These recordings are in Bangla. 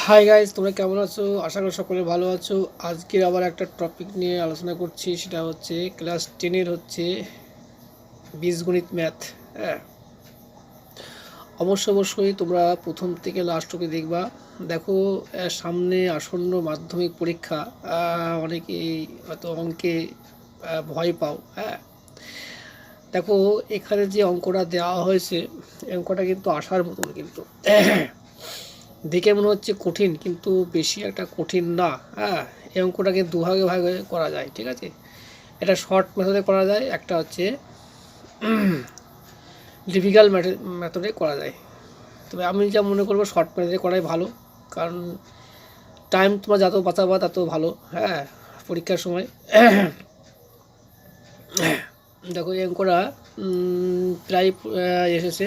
হাই গাইস, তোমরা কেমন আছো? আশা করি সকলে ভালো আছো। আজকের আবার একটা টপিক নিয়ে আলোচনা করছি, সেটা হচ্ছে ক্লাস 10-এর হচ্ছে বীজগণিত ম্যাথ। হ্যাঁ, অবশ্যই তোমরা প্রথম থেকে লাস্ট অবধি দেখবা। দেখো, সামনে আসন্ন মাধ্যমিক পরীক্ষা। অনেকেই হয়তো অঙ্কে ভয় পাও। হ্যাঁ, দেখো এখানে যে অঙ্কটা দেওয়া হয়েছে, অঙ্কটা কিন্তু আসার মতন, কিন্তু দেখে মনে হচ্ছে কঠিন, কিন্তু বেশি একটা কঠিন না। হ্যাঁ, এই অঙ্কটাকে দুভাগে ভাগে করা যায়, ঠিক আছে। এটা শর্ট মেথডে করা যায়, একটা হচ্ছে ডিফিকাল্ট মেথডে করা যায়। তবে আমি যা মনে করবো শর্ট মেথডে করাই ভালো, কারণ টাইম তোমার যত বাঁচাবা তত ভালো। হ্যাঁ, পরীক্ষার সময় দেখো এই অঙ্কটা প্রায় এসেছে।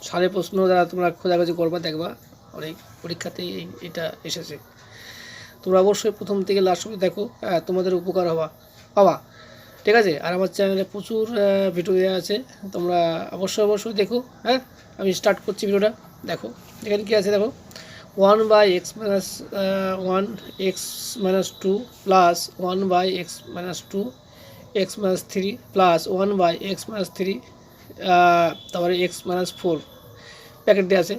সাড়ে প্রশ্ন দ্বারা তোমরা খোঁজাখুঁজি করবা, দেখবা অনেক পরীক্ষাতেই এটা এসেছে। তোমরা অবশ্যই প্রথম থেকে লাস্ট অবধি দেখো, তোমাদের উপকার পাবা, ঠিক আছে। আর আমার চ্যানেলে প্রচুর ভিডিও দেওয়া আছে, তোমরা অবশ্যই দেখো। হ্যাঁ, আমি স্টার্ট করছি ভিডিওটা। দেখো এখানে কী আছে, দেখো 1/x-1 plus 1/x-2 x-3 plus 1/x-3 তারপরে x-4 প্যাকেট দেওয়া আছে।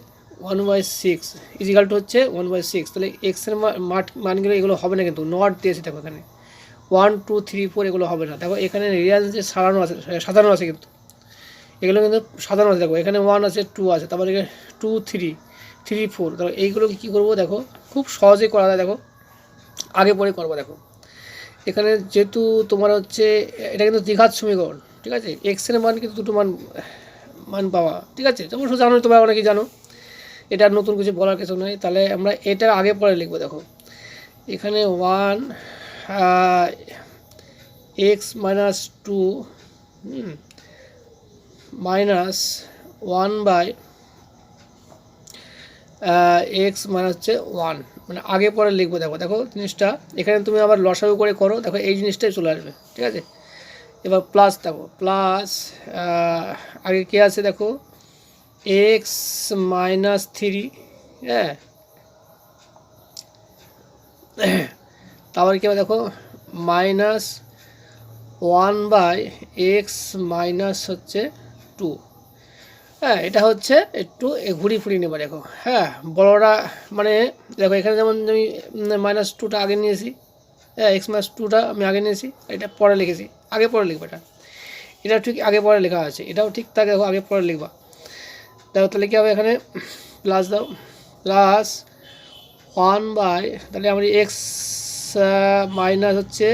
1/6 ইজিক্যাল টু হচ্ছে 1/6। তাহলে এক্সের মানগুলো এগুলো হবে না, কিন্তু নট দিয়েছে। দেখো এখানে 1 2 3 4 এগুলো হবে না। দেখো এখানে রিয়াল যে সাধারণ আছে কিন্তু এগুলো কিন্তু সাধারণ আছে। দেখো এখানে 1 আছে, 2 আছে, তারপরে 2 3 3 4। তাহলে এইগুলোকে কী করবো, দেখো খুব সহজেই করা যায়। দেখো আগে পরে করবো। দেখো এখানে যেহেতু তোমার হচ্ছে এটা কিন্তু দ্বিঘাত সমীকরণ, ঠিক আছে। এক্সের মান কিন্তু দুটো মান পাওয়া, ঠিক আছে। অবশ্য জানো, তোমরা অনেকেই জানো, এটা নতুন কিছু বলার কিছু নয়। তাহলে আমরা এটা আগে পরে লিখবো। দেখো এখানে 1x-2 মাইনাস 1/x-1 মানে আগে পরে লিখবো। দেখো দেখো জিনিসটা এখানে তুমি আবার লসাগু করে করো, দেখো এই জিনিসটাই চলে আসবে, ঠিক আছে। এবার প্লাস, দেখো প্লাস আগে কী আছে, দেখো x-3। হ্যাঁ, তারপরে কী হবে, দেখো মাইনাস 1/x-2। হ্যাঁ, এটা হচ্ছে একটু ঘুরিয়ে ফুরিয়ে নেবা। দেখো হ্যাঁ, বড়রা মানে দেখো এখানে যেমন আমি -2টা আগে নিয়েছি। হ্যাঁ, x-2টা আমি আগে নিয়েছি, এটা পরে লিখেছি। আগে পরে লিখবো এটা ঠিক আগে পরে লেখা আছে, এটাও ঠিক থাকে। দেখো আগে পরে লিখবা। দেখো তাহলে কী হবে, এখানে প্লাস দাও, প্লাস 1/, তাহলে আমার x মাইনাস হচ্ছে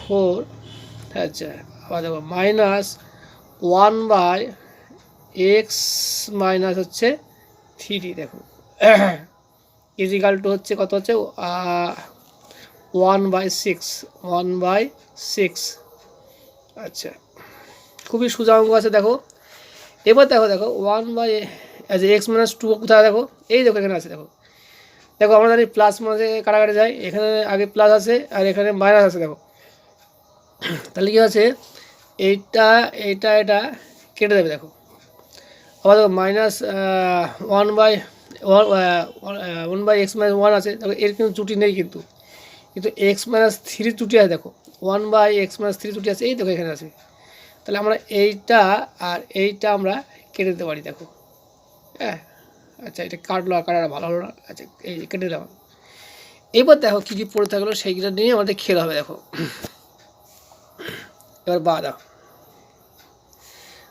4। আচ্ছা, আবার দেখো মাইনাস 1/x-3। দেখো ইজিক্যাল টু হচ্ছে কত হচ্ছে 1/6। আচ্ছা, খুবই সোজা অঙ্ক আছে। দেখো এবার দেখো দেখো 1/x-2 কোথায়, দেখো এই দেখো এখানে আছে। দেখো দেখো আমরা জানি প্লাস মাঝে কাটাকাটি যায়, এখানে আগে প্লাস আছে আর এখানে মাইনাস আছে। দেখো তাহলে কী আছে, এইটা এইটা এটা কেটে দেবে। দেখো আবার দেখো মাইনাস 1/x-1 আছে। দেখো এর কিন্তু ত্রুটি নেই, কিন্তু x-3 ত্রুটি আছে। দেখো 1/x-3 ত্রুটি আছে, এই দেখো এখানে আছে। তাহলে আমরা এইটা আর এইটা আমরা কেটে দিতে পারি। দেখো হ্যাঁ, আচ্ছা এটা কাটলো, আর কাটাটা ভালো হলো না। আচ্ছা এই কেটে দিলাম। এবার দেখো কী কী পড়ে থাকলো সেইগুলো নিয়ে আমাদের খেলা হবে। দেখো এবার দাও,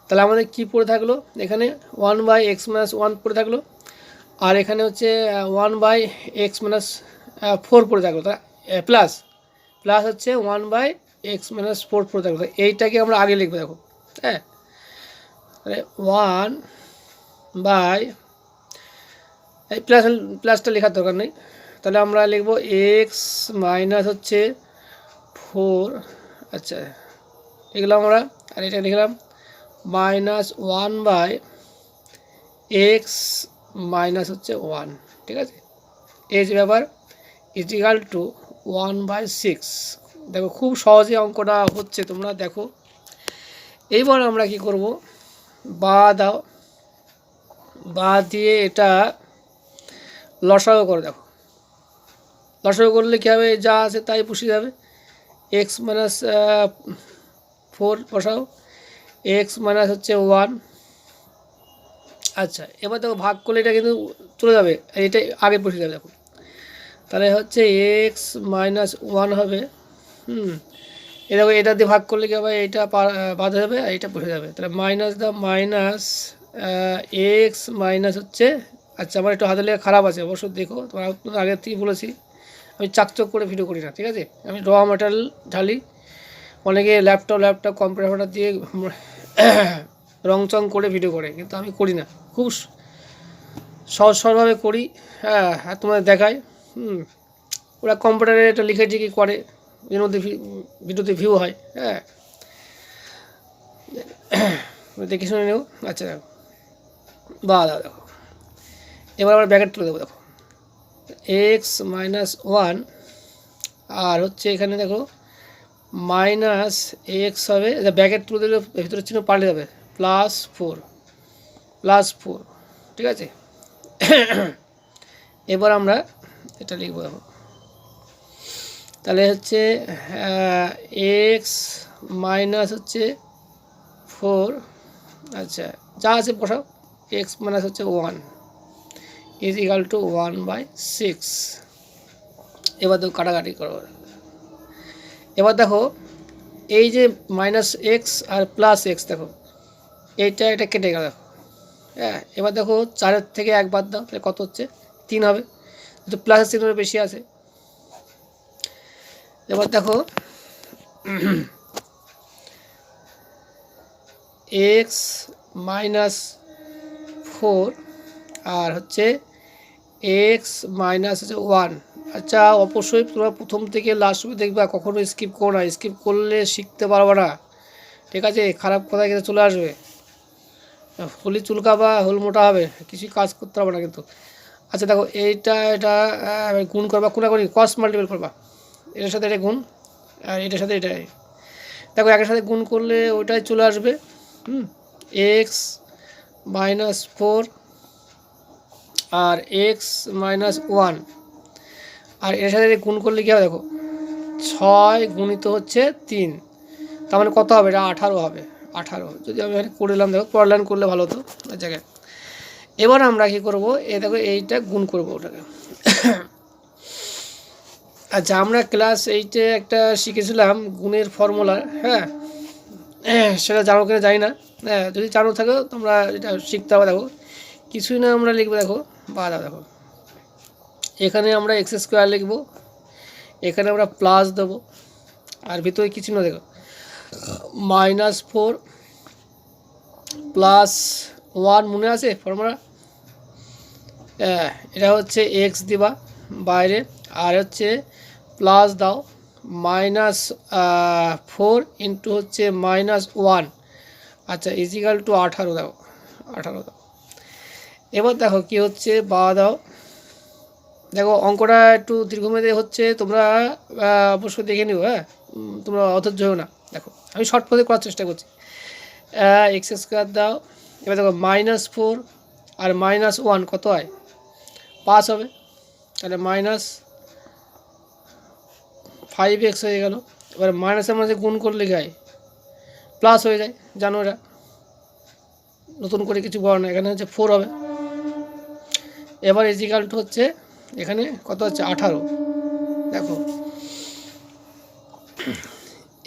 তাহলে আমাদের কী পড়ে থাকলো, এখানে 1/x-1 পড়ে থাকলো, আর এখানে হচ্ছে 1/x-4 পড়ে থাকলো। তা প্লাস প্লাস হচ্ছে 1/x-4 পড়ে থাকলো। এইটাকে আমরা আগে লিখবো। দেখো হ্যাঁ, তাহলে 1 বাই এই প্লাসটা লেখার দরকার নেই। তাহলে আমরা লিখবো এক্স মাইনাস হচ্ছে 4। আচ্ছা লিখলাম আমরা, আর এটা লিখলাম -1/x মাইনাস হচ্ছে 1, ঠিক আছে। এই যে ব্যাপার ইজিক্যাল টু 1/6। দেখো খুব সহজে অঙ্কটা হচ্ছে, তোমরা দেখো। এইবার আমরা কি করব, বা দাও, বা দিয়ে এটা লসাগু করে দেখো, লসাগু করলে কী হবে, যা আছে তাই বসে যাবে। এক্স মাইনাস 4 বসাও, এক্স মাইনাস হচ্ছে 1। আচ্ছা, এবার দেখো ভাগ করলে এটা কিন্তু চলে যাবে, এটা আগে বসে যাবে দেখো। তাহলে হচ্ছে এক্স মাইনাস 1 হবে। এ দেখো এটা দিয়ে ভাগ করলে কী হবে, এইটা বাদ যাবে আর এইটা বসে যাবে। তাহলে মাইনাস দাও, মাইনাস এক্স মাইনাস হচ্ছে, আচ্ছা আমার একটু হাতে লেখা খারাপ আছে অবশ্য, দেখো তোমার আগের থেকে বলেছি আমি চাকচক করে ভিডিও করি না, ঠিক আছে। আমি র ম্যাটেরিয়াল ঢালি, অনেকে ল্যাপটপ কম্পিউটার দিয়ে রং চং করে ভিডিও করে, কিন্তু আমি করি না, খুব সহজ সরলভাবে করি। হ্যাঁ, আর তোমাদের দেখায়। ওরা কম্পিউটারে এটা লিখে টিখে করে, এর মধ্যে ভিডিওতে ভিউ হয়। হ্যাঁ, দেখে শুনে নেও। আচ্ছা দেখো, বা দেখো এবার আমরা ব্র্যাকেট তুলে দেবো। দেখো এক্স মাইনাস 1 আর হচ্ছে এখানে দেখো মাইনাস এক্স হবে, ব্র্যাকেট তুলে দিলে ভিতরে চিহ্ন পাল্টে যাবে, +4, ঠিক আছে। এবার আমরা এটা লিখবো দেখো, তাহলে হচ্ছে এক্স মাইনাস হচ্ছে 4, আচ্ছা যা আছে বসাও, এক্স মাইনাস হচ্ছে 1 ইজ ইকাল টু 1/6। এবার দেখো কাটাকাটি করো। এবার দেখো এই যে মাইনাস এক্স আর প্লাস এক্স, দেখো এইটা এটা কেটে গেল। দেখো হ্যাঁ, এবার দেখো 4 থেকে 1 বাদ দাও, তাহলে কত হচ্ছে, 3 হবে, তো প্লাসের চিহ্ন বেশি আছে। এবার দেখো এক্স মাইনাস 4 আর হচ্ছে এক্স মাইনাস হচ্ছে 1। আচ্ছা অবশ্যই তোমরা প্রথম থেকে লাস্ট অবধি দেখবা, কখনো স্কিপ করো না, স্কিপ করলে শিখতে পারবে না, ঠিক আছে। খারাপ কথা কিন্তু চলে আসবে, হলি চুলকা বা হুল মোটা হবে, কিছুই কাজ করতে পারবে না কিন্তু। আচ্ছা দেখো এইটা এটা গুণ করবা, কোনাকুনি কস মাল্টিপল করবা, এটার সাথে এটা গুণ আর এটার সাথে এটাই, দেখো একের সাথে গুণ করলে ওইটাই চলে আসবে। এক্স মাইনাস 4 আর এক্স মাইনাস 1 আর এর সাথে গুণ করলে কী হবে, দেখো 6 গুণিত হচ্ছে 3, তার মানে কত হবে, এটা 18 হবে। 18 যদি আমি এখানে করে দিলাম, দেখো পড়লাইন করলে ভালো হতো জায়গায়। এবার আমরা কী করবো, দেখো এইটা গুণ করবো ওটাকে। আচ্ছা আমরা ক্লাস 8-এ একটা শিখেছিলাম গুণের ফর্মুলা, হ্যাঁ সেটা জানো কিনা জানি না। হ্যাঁ যদি জানো থাকো তোমরা এটা শিখতে হবে। দেখো কিছুই না, আমরা লিখবো দেখো দেখো এখানে আমরা এক্স স্কোয়ার লিখবো, এখানে আমরা প্লাস দেবো, আর ভিতরে কিছু না, দেখো -4 + 1 মনে আছে ফর্মুলা, এটা হচ্ছে এক্স দিবা বাইরে, আর হচ্ছে প্লাস দাও -4 ইন্টু হচ্ছে -1, আচ্ছা ইজিক্যাল টু 18 দাও, 18 দাও। এবার দেখো কি হচ্ছে, বা দাও, দেখো অঙ্কটা একটু দীর্ঘমেয়াদী হচ্ছে, তোমরা অবশ্যই দেখে নিও। হ্যাঁ তোমরা অধৈর্য হও না, দেখো আমি শর্ট পথে করার চেষ্টা করছি। এক্স স্কোয়ার দাও, এবার দেখো -4 আর -1 কত হয়, 5 হবে, তাহলে -5x হয়ে গেল। এবার মাইনাসের মাঝে গুণ করলে গায়ে প্লাস হয়ে যায়, জানো এটা, নতুন করে কিছু বড় না, এখানে হচ্ছে 4 হবে। এবার ইজিক্যাল টু হচ্ছে এখানে কত হচ্ছে, 18, দেখো।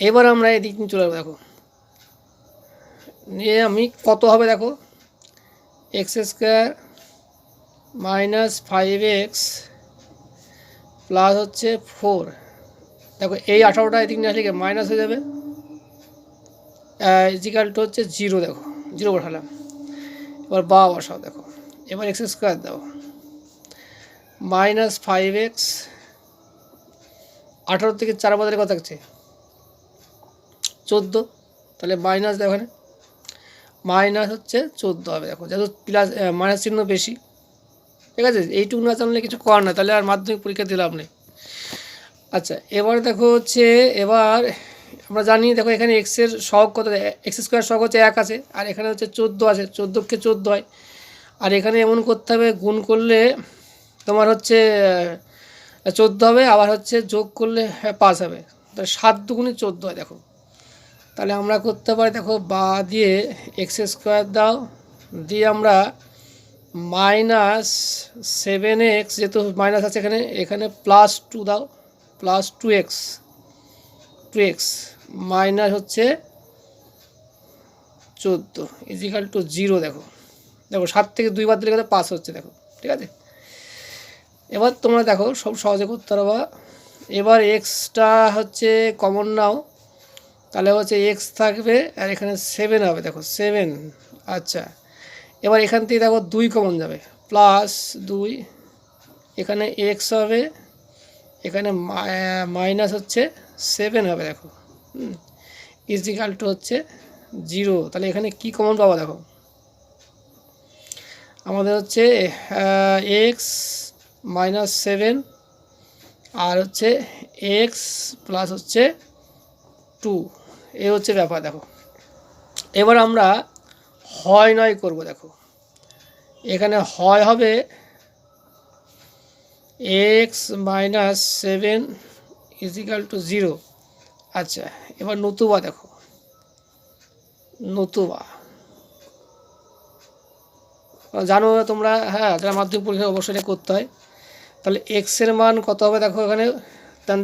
এবার আমরা এদিক নিয়ে চলে যাবো, দেখো নিয়ে আমি কত হবে, দেখো এক্স স্কোয়ার -5x প্লাস হচ্ছে 4, দেখো এই 18টা এদিক নিয়ে আসলে মাইনাস হয়ে যাবে, ইজিক্যাল টু হচ্ছে 0, দেখো 0 বসালাম। এবার বা বসাও, দেখো এবার এক্স স্কোয়ার দাও -5x, 18 থেকে 4 বদলে কত থাকছে, 14, তাহলে মাইনাস দেখো এখানে মাইনাস হচ্ছে 14 হবে। দেখো যেহেতু প্লাস মাইনাস চিহ্ন বেশি, ঠিক আছে, এইটুকু না জানলে কিছু করার না, তাহলে আর মাধ্যমিক পরীক্ষা দিলাম নেই। আচ্ছা এবার দেখো হচ্ছে, এবার আমরা জানি দেখো এখানে এক্সের সহগ কত, এক্স স্কোয়ার সহগ হচ্ছে 1 আছে, আর এখানে হচ্ছে 14 আছে, 14কে 14 হয়, আর এখানে এমন করতে হবে গুণ করলে তোমার হচ্ছে 14 হবে, আবার হচ্ছে যোগ করলে 5 হবে, তাহলে 7 দুগুণে 14 হয়। দেখো তাহলে আমরা করতে পারি, দেখো বা দিয়ে এক্স স্কোয়ার দাও, দিয়ে আমরা -7x, যেহেতু মাইনাস আছে এখানে, এখানে +2 দাও, +2x মাইনাস হচ্ছে 14 ইজিক্যাল টু 0। দেখো 7 থেকে 2 বাদ দিলে 5 হচ্ছে। দেখো ঠিক আছে, এবার তোমরা দেখো সব সহজে করতে পারবা। এবার এক্সটা হচ্ছে কমন নাও, তাহলে হচ্ছে এক্স থাকবে আর এখানে 7 হবে। দেখো 7, আচ্ছা এবার এখান থেকে দেখো 2 কমন যাবে, +2, এখানে এক্স হবে, এখানে মাইনাস হচ্ছে 7 হবে। দেখো ইজিক্যাল টু হচ্ছে 0। তাহলে এখানে কি কমন পাবো? দেখো আমাদের হচ্ছে এক্স -7 আর হচ্ছে এক্স প্লাস হচ্ছে 2, এই হচ্ছে ব্যাপার। দেখো এবার আমরা হয় নয় করব। দেখো এখানে হয় হবে এক্স -7 ইজিক্যাল টু 0। আচ্ছা এবার নতুবা, দেখো নতুবা জানো তোমরা, হ্যাঁ যারা মাধ্যমিক পরীক্ষা অবশ্যই এটা করতে হয়। তাহলে এক্সের মান কত হবে? দেখো এখানে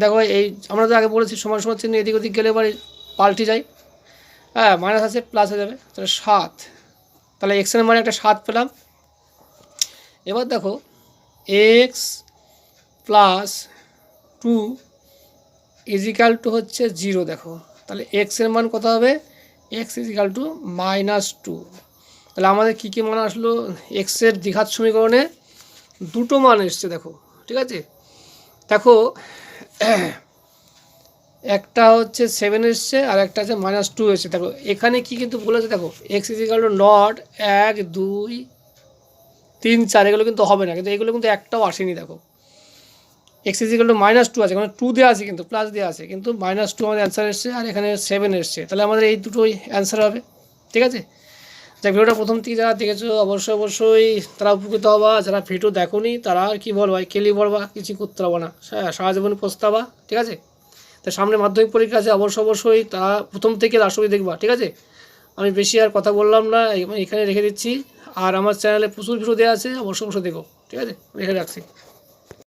দেখো এই আমরা তো আগে বলেছি সমান সমান চিহ্ন এদিক ওদিক গেলে এবার পাল্টে যায়, হ্যাঁ মাইনাস আছে প্লাস হয়ে যাবে, তাহলে 7। তাহলে এক্সের মানে একটা 7 পেলাম। এবার দেখো এক্স +2 ইজিক্যাল টু হচ্ছে 0। দেখো তাহলে এক্সের মান কত হবে? X equal to -2। তাহলে আমাদের কী কী মান আসলো? এক্সের দ্বিঘাত সমীকরণে দুটো মান এসছে। দেখো ঠিক আছে, দেখো একটা হচ্ছে 7 এসছে আর একটা হচ্ছে -2 এসছে। দেখো এখানে কি কিন্তু বলেছে, দেখো এক্স ইজিক্যাল টু নট 1 2 3 4 এগুলো কিন্তু হবে না, কিন্তু এগুলো কিন্তু একটাও আসেনি। দেখো এক্স ইজিক্যাল টু -2 আছে, মানে 2 দেওয়া আছে কিন্তু প্লাস দেওয়া আছে, কিন্তু -2 আমাদের অ্যান্সার এসছে আর এখানে 7 এসছে। তাহলে আমাদের এই দুটোই অ্যান্সার হবে। ঠিক আছে, যা ভিডিওটা প্রথম থেকে যারা দেখেছো অবশ্যই তারা উপকৃত হবা, যারা ভিডিও দেখোনি তারা আর কি বলবা, কেলি বলবা, কিছু করতে পারবো না, হ্যাঁ সারা জীবন পস্তাবা। ঠিক আছে, তো সামনে মাধ্যমিক পরীক্ষা আছে, অবশ্যই তারা প্রথম থেকে লাস্ট অবধি দেখবা। ঠিক আছে, আমি বেশি আর কথা বললাম না, এখানে রেখে দিচ্ছি। আর আমার চ্যানেলে প্রচুর ভিডিও দেওয়া আছে, অবশ্যই দেখো। ঠিক আছে, রেখে রাখছি।